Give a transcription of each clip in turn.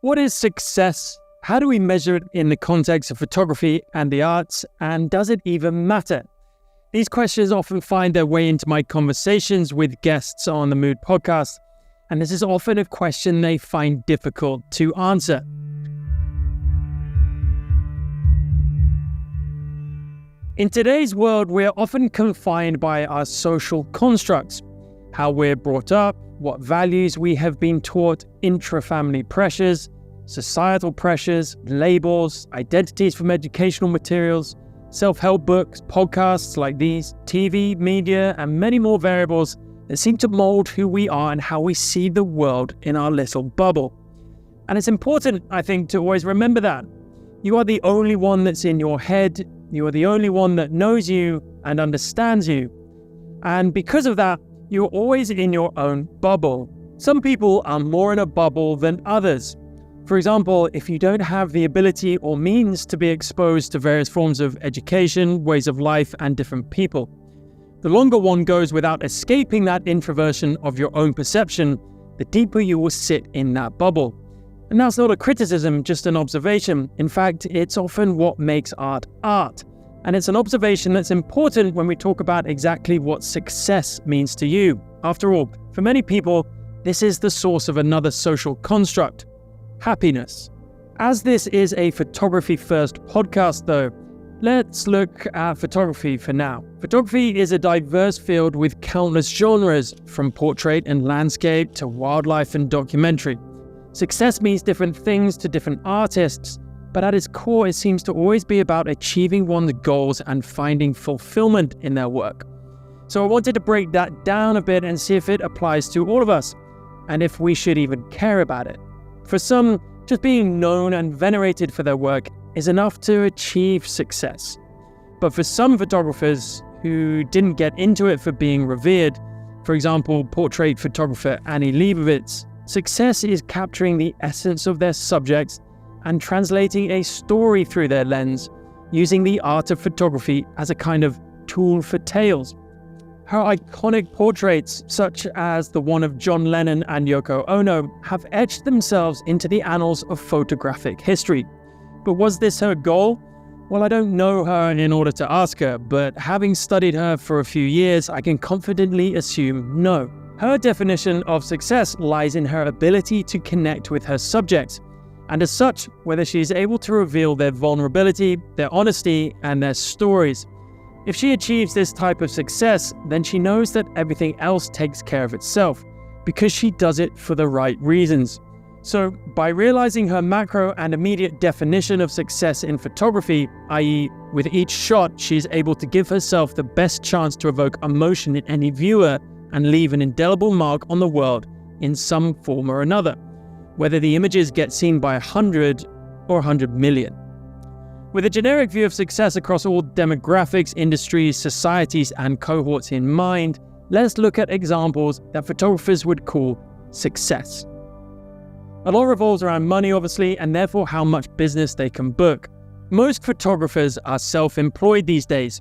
What is success? How do we measure it in the context of photography and the arts? And does it even matter? These questions often find their way into my conversations with guests on the Mood podcast, and this is often a question they find difficult to answer. In today's world, we are often confined by our social constructs, how we're brought up, what values we have been taught, intra-family pressures, societal pressures, labels, identities from educational materials, self-help books, podcasts like these, TV, media, and many more variables that seem to mold who we are and how we see the world in our little bubble. And it's important, I think, to always remember that. You are the only one that's in your head. You are the only one that knows you and understands you. And because of that, you're always in your own bubble. Some people are more in a bubble than others. For example, if you don't have the ability or means to be exposed to various forms of education, ways of life, and different people, the longer one goes without escaping that introversion of your own perception, the deeper you will sit in that bubble. And that's not a criticism, just an observation. In fact, it's often what makes art art. And it's an observation that's important when we talk about exactly what success means to you. After all, for many people, this is the source of another social construct: happiness. As this is a photography-first podcast though, let's look at photography for now. Photography is a diverse field with countless genres, from portrait and landscape to wildlife and documentary. Success means different things to different artists, but at its core it seems to always be about achieving one's goals and finding fulfillment in their work. So I wanted to break that down a bit and see if it applies to all of us, and if we should even care about it. For some, just being known and venerated for their work is enough to achieve success. But for some photographers who didn't get into it for being revered, for example, portrait photographer Annie Liebovitz, success is capturing the essence of their subjects and translating a story through their lens, using the art of photography as a kind of tool for tales. Her iconic portraits, such as the one of John Lennon and Yoko Ono, have etched themselves into the annals of photographic history. But was this her goal? Well, I don't know her in order to ask her, but having studied her for a few years, I can confidently assume no. Her definition of success lies in her ability to connect with her subjects, and as such, whether she is able to reveal their vulnerability, their honesty, and their stories. If she achieves this type of success, then she knows that everything else takes care of itself, because she does it for the right reasons. So, by realizing her macro and immediate definition of success in photography, i.e. with each shot she is able to give herself the best chance to evoke emotion in any viewer and leave an indelible mark on the world in some form or another, whether the images get seen by 100 or 100 million. With a generic view of success across all demographics, industries, societies, and cohorts in mind, let's look at examples that photographers would call success. A lot revolves around money, obviously, and therefore how much business they can book. Most photographers are self-employed these days,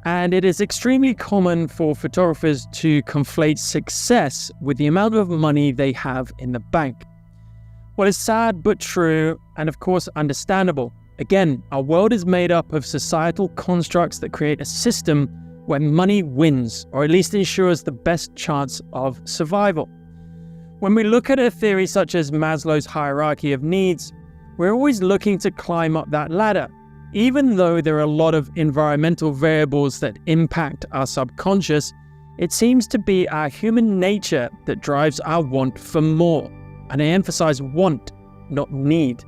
and it is extremely common for photographers to conflate success with the amount of money they have in the bank. What is sad but true, and of course understandable. Again, our world is made up of societal constructs that create a system where money wins, or at least ensures the best chance of survival. When we look at a theory such as Maslow's hierarchy of needs, we're always looking to climb up that ladder, even though there are a lot of environmental variables that impact our subconscious. It seems to be our human nature that drives our want for more, and I emphasize want, not need.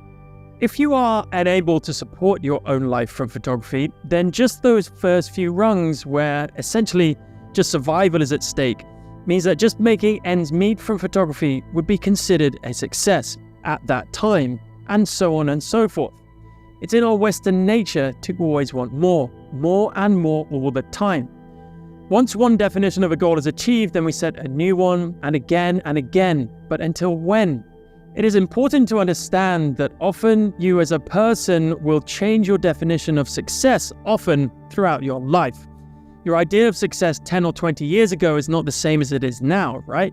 If you are unable to support your own life from photography, then just those first few rungs where essentially just survival is at stake means that just making ends meet from photography would be considered a success at that time, and so on and so forth. It's in our Western nature to always want more and more all the time. Once one definition of a goal is achieved, then we set a new one, and again, but until when? It is important to understand that often you as a person will change your definition of success often throughout your life. Your idea of success 10 or 20 years ago is not the same as it is now, right?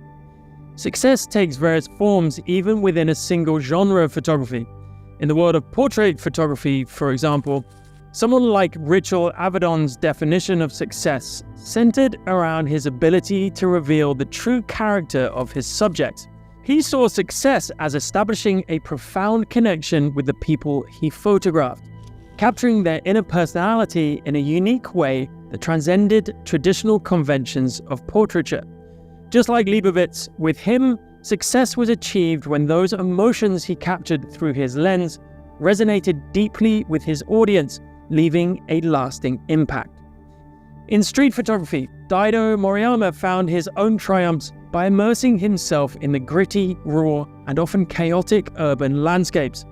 Success takes various forms even within a single genre of photography. In the world of portrait photography, for example, someone like Richard Avedon's definition of success centered around his ability to reveal the true character of his subject. He saw success as establishing a profound connection with the people he photographed, capturing their inner personality in a unique way that transcended traditional conventions of portraiture. Just like Liebovitz, with him, success was achieved when those emotions he captured through his lens resonated deeply with his audience, leaving a lasting impact. In street photography, Daido Moriyama found his own triumphs by immersing himself in the gritty, raw, and often chaotic urban landscapes.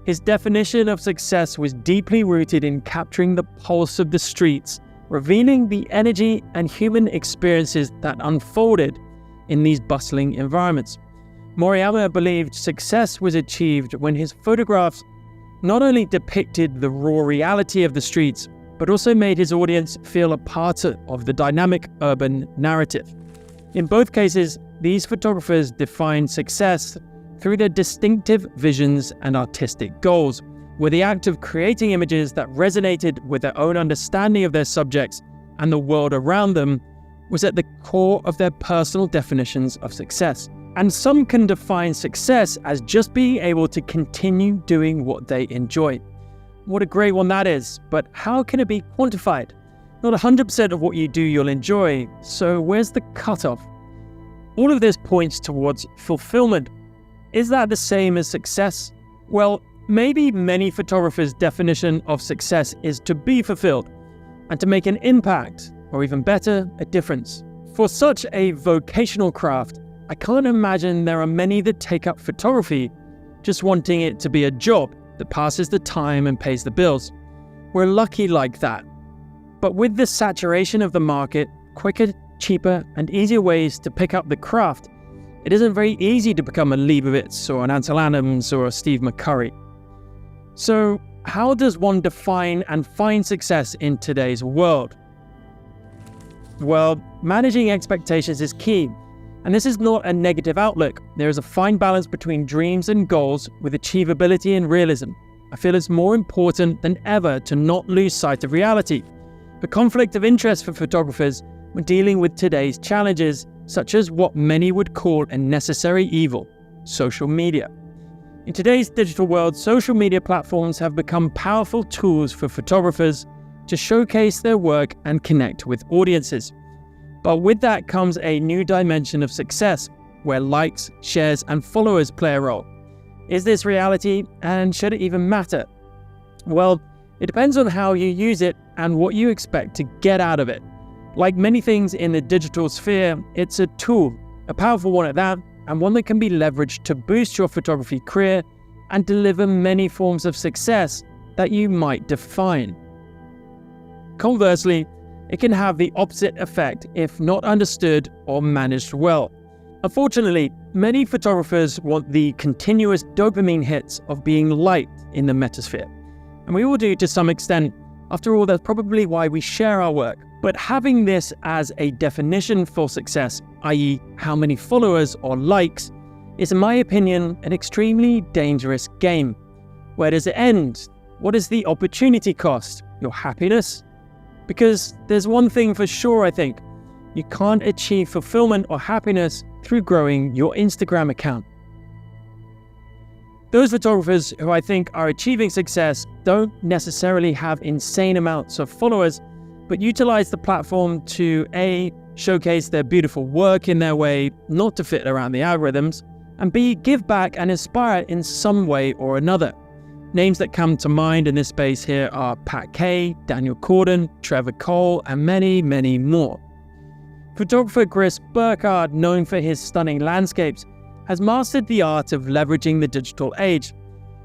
His definition of success was deeply rooted in capturing the pulse of the streets, revealing the energy and human experiences that unfolded in these bustling environments. Moriyama believed success was achieved when his photographs not only depicted the raw reality of the streets, but also made his audience feel a part of the dynamic urban narrative. In both cases, these photographers defined success through their distinctive visions and artistic goals, where the act of creating images that resonated with their own understanding of their subjects and the world around them was at the core of their personal definitions of success. And some can define success as just being able to continue doing what they enjoy. What a great one that is, but how can it be quantified? Not 100% of what you do you'll enjoy, so where's the cutoff? All of this points towards fulfillment. Is that the same as success? Well, maybe many photographers' definition of success is to be fulfilled and to make an impact, or even better, a difference. For such a vocational craft, I can't imagine there are many that take up photography just wanting it to be a job that passes the time and pays the bills. We're lucky like that. But with the saturation of the market, quicker, cheaper, and easier ways to pick up the craft, it isn't very easy to become a Liebovitz or an Ansel Adams or a Steve McCurry. So, how does one define and find success in today's world? Well, managing expectations is key. And this is not a negative outlook. There is a fine balance between dreams and goals with achievability and realism. I feel it's more important than ever to not lose sight of reality. The conflict of interest for photographers when dealing with today's challenges, such as what many would call a necessary evil, social media. In today's digital world, social media platforms have become powerful tools for photographers to showcase their work and connect with audiences. But with that comes a new dimension of success, where likes, shares, and followers play a role. Is this reality, and should it even matter? Well, it depends on how you use it and what you expect to get out of it. Like many things in the digital sphere, it's a tool, a powerful one at that, and one that can be leveraged to boost your photography career and deliver many forms of success that you might define. Conversely, it can have the opposite effect if not understood or managed well. Unfortunately, many photographers want the continuous dopamine hits of being liked in the metasphere. And we all do to some extent. After all, that's probably why we share our work. But having this as a definition for success, i.e. how many followers or likes, is in my opinion an extremely dangerous game. Where does it end? What is the opportunity cost? Your happiness? Because there's one thing for sure, I think. You can't achieve fulfillment or happiness through growing your Instagram account. Those photographers who I think are achieving success don't necessarily have insane amounts of followers, but utilize the platform to A, showcase their beautiful work in their way, not to fit around the algorithms, and B, give back and inspire in some way or another. Names that come to mind in this space here are Pat Kay, Daniel Corden, Trevor Cole, and many, many more. Photographer Chris Burkhardt, known for his stunning landscapes, has mastered the art of leveraging the digital age.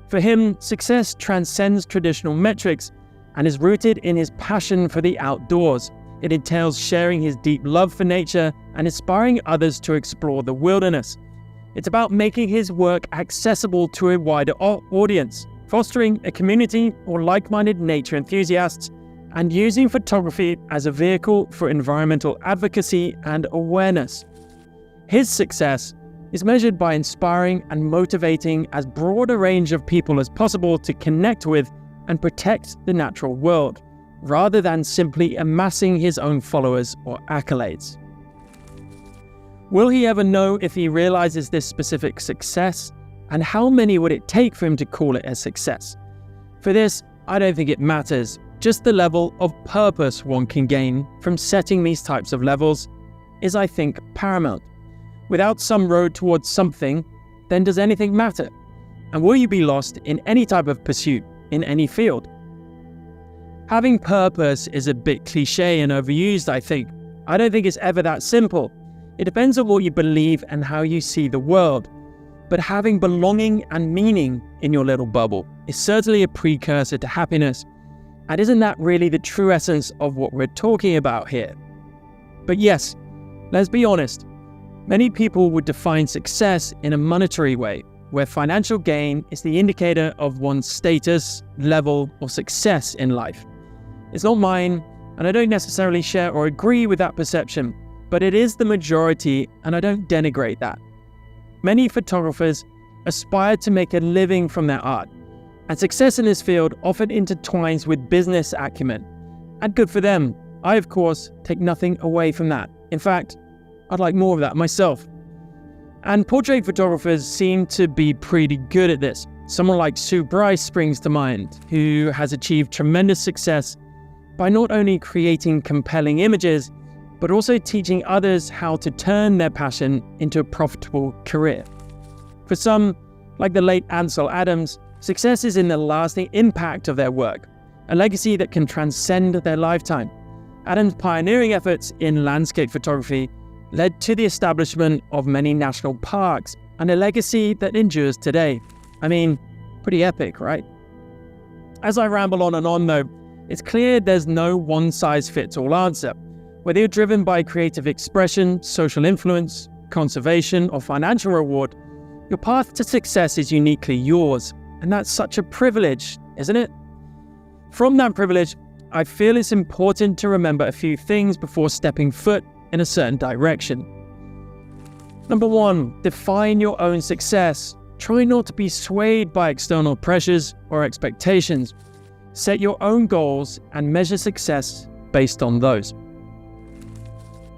For him, success transcends traditional metrics and is rooted in his passion for the outdoors. It entails sharing his deep love for nature and inspiring others to explore the wilderness. It's about making his work accessible to a wider audience, fostering a community or like-minded nature enthusiasts, and using photography as a vehicle for environmental advocacy and awareness. His success, is measured by inspiring and motivating as broad a range of people as possible to connect with and protect the natural world, rather than simply amassing his own followers or accolades. Will he ever know if he realizes this specific success, and how many would it take for him to call it a success? For this, I don't think it matters, just the level of purpose one can gain from setting these types of levels is, I think, paramount. Without some road towards something, then does anything matter? And will you be lost in any type of pursuit, in any field? Having purpose is a bit cliche and overused, I think. I don't think it's ever that simple. It depends on what you believe and how you see the world. But having belonging and meaning in your little bubble is certainly a precursor to happiness. And isn't that really the true essence of what we're talking about here? But yes, let's be honest. Many people would define success in a monetary way, where financial gain is the indicator of one's status, level, or success in life. It's not mine, and I don't necessarily share or agree with that perception, but it is the majority, and I don't denigrate that. Many photographers aspire to make a living from their art, and success in this field often intertwines with business acumen. And good for them. I, of course, take nothing away from that. In fact, I'd like more of that myself. And portrait photographers seem to be pretty good at this. Someone like Sue Bryce springs to mind, who has achieved tremendous success by not only creating compelling images, but also teaching others how to turn their passion into a profitable career. For some, like the late Ansel Adams, success is in the lasting impact of their work, a legacy that can transcend their lifetime. Adams' pioneering efforts in landscape photography led to the establishment of many national parks, and a legacy that endures today. I mean, pretty epic, right? As I ramble on and on though, it's clear there's no one-size-fits-all answer. Whether you're driven by creative expression, social influence, conservation, or financial reward, your path to success is uniquely yours, and that's such a privilege, isn't it? From that privilege, I feel it's important to remember a few things before stepping foot in a certain direction. Number 1, define your own success. Try not to be swayed by external pressures or expectations. Set your own goals and measure success based on those.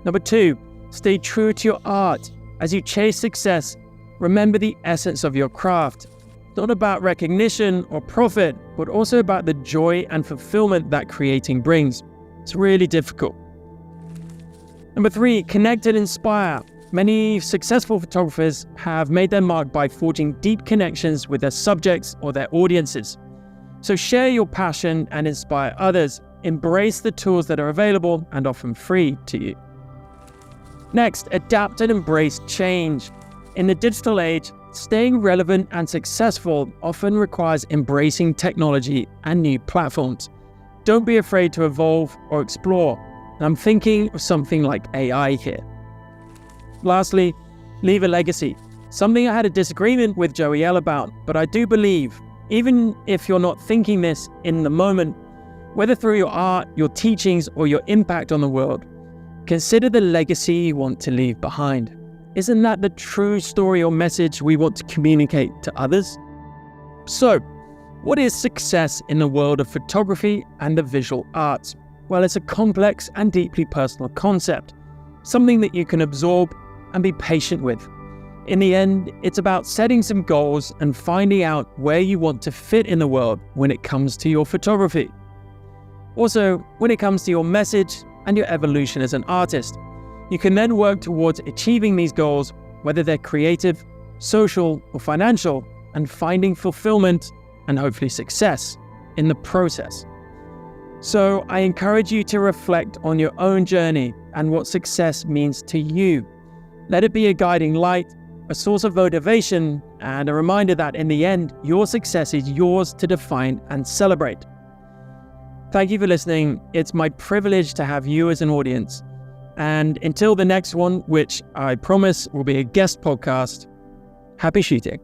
Number 2, stay true to your art. As you chase success, remember the essence of your craft. It's not about recognition or profit, but also about the joy and fulfillment that creating brings. It's really difficult. Number 3, connect and inspire. Many successful photographers have made their mark by forging deep connections with their subjects or their audiences. So share your passion and inspire others. Embrace the tools that are available and often free to you. Next, adapt and embrace change. In the digital age, staying relevant and successful often requires embracing technology and new platforms. Don't be afraid to evolve or explore. And I'm thinking of something like AI here. Lastly, leave a legacy. Something I had a disagreement with Joey L about, but I do believe, even if you're not thinking this in the moment, whether through your art, your teachings, or your impact on the world, consider the legacy you want to leave behind. Isn't that the true story or message we want to communicate to others? So, what is success in the world of photography and the visual arts? Well, it's a complex and deeply personal concept, something that you can absorb and be patient with. In the end, it's about setting some goals and finding out where you want to fit in the world when it comes to your photography. Also, when it comes to your message and your evolution as an artist, you can then work towards achieving these goals, whether they're creative, social, or financial, and finding fulfillment and hopefully success in the process. So I encourage you to reflect on your own journey and what success means to you. Let it be a guiding light, a source of motivation, and a reminder that in the end, your success is yours to define and celebrate. Thank you for listening. It's my privilege to have you as an audience. And until the next one, which I promise will be a guest podcast, happy shooting.